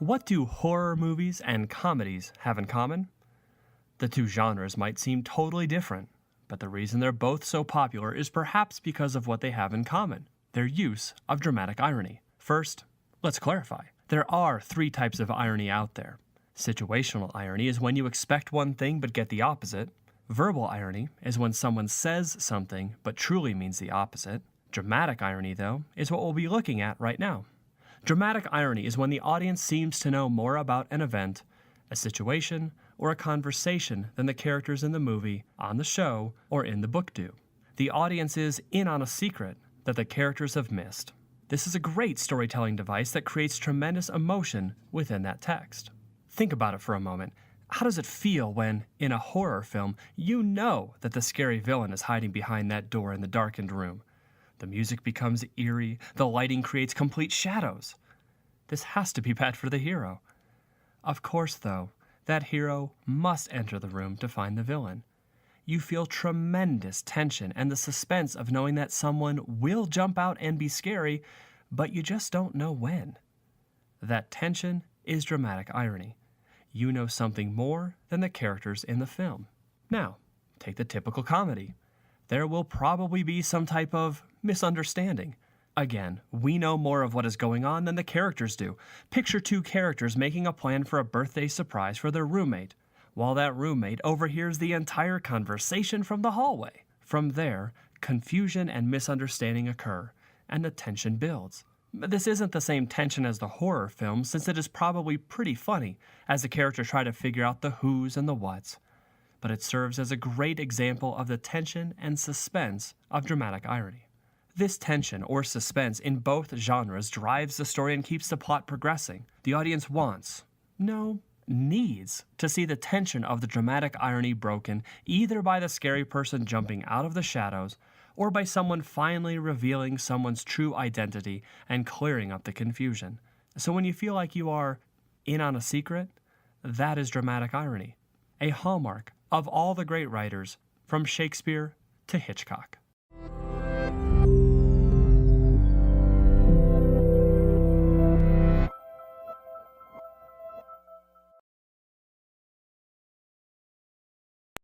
What do horror movies and comedies have in common? The two genres might seem totally different, but the reason they're both so popular is perhaps because of what they have in common: their use of dramatic irony. First, let's clarify. There are three types of irony out there. Situational irony is when you expect one thing but get the opposite. Verbal irony is when someone says something but truly means the opposite. Dramatic irony, though, is what we'll be looking at right now. Dramatic irony is when the audience seems to know more about an event, a situation, or a conversation than the characters in the movie, on the show, or in the book do. The audience is in on a secret that the characters have missed. This is a great storytelling device that creates tremendous emotion within that text. Think about it for a moment. How does it feel when, in a horror film, you know that the scary villain is hiding behind that door in the darkened room? The music becomes eerie, the lighting creates complete shadows. This has to be bad for the hero. Of course, though, that hero must enter the room to find the villain. You feel tremendous tension and the suspense of knowing that someone will jump out and be scary, but you just don't know when. That tension is dramatic irony. You know something more than the characters in the film. Now, take the typical comedy. There will probably be some type of misunderstanding. Again, we know more of what is going on than the characters do. Picture two characters making a plan for a birthday surprise for their roommate, while that roommate overhears the entire conversation from the hallway. From there, confusion and misunderstanding occur, and the tension builds. This isn't the same tension as the horror film, since it is probably pretty funny as the characters try to figure out the who's and the what's. But it serves as a great example of the tension and suspense of dramatic irony. This tension or suspense in both genres drives the story and keeps the plot progressing. The audience wants, no, needs, to see the tension of the dramatic irony broken either by the scary person jumping out of the shadows or by someone finally revealing someone's true identity and clearing up the confusion. So when you feel like you are in on a secret, that is dramatic irony, a hallmark of all the great writers from Shakespeare to Hitchcock.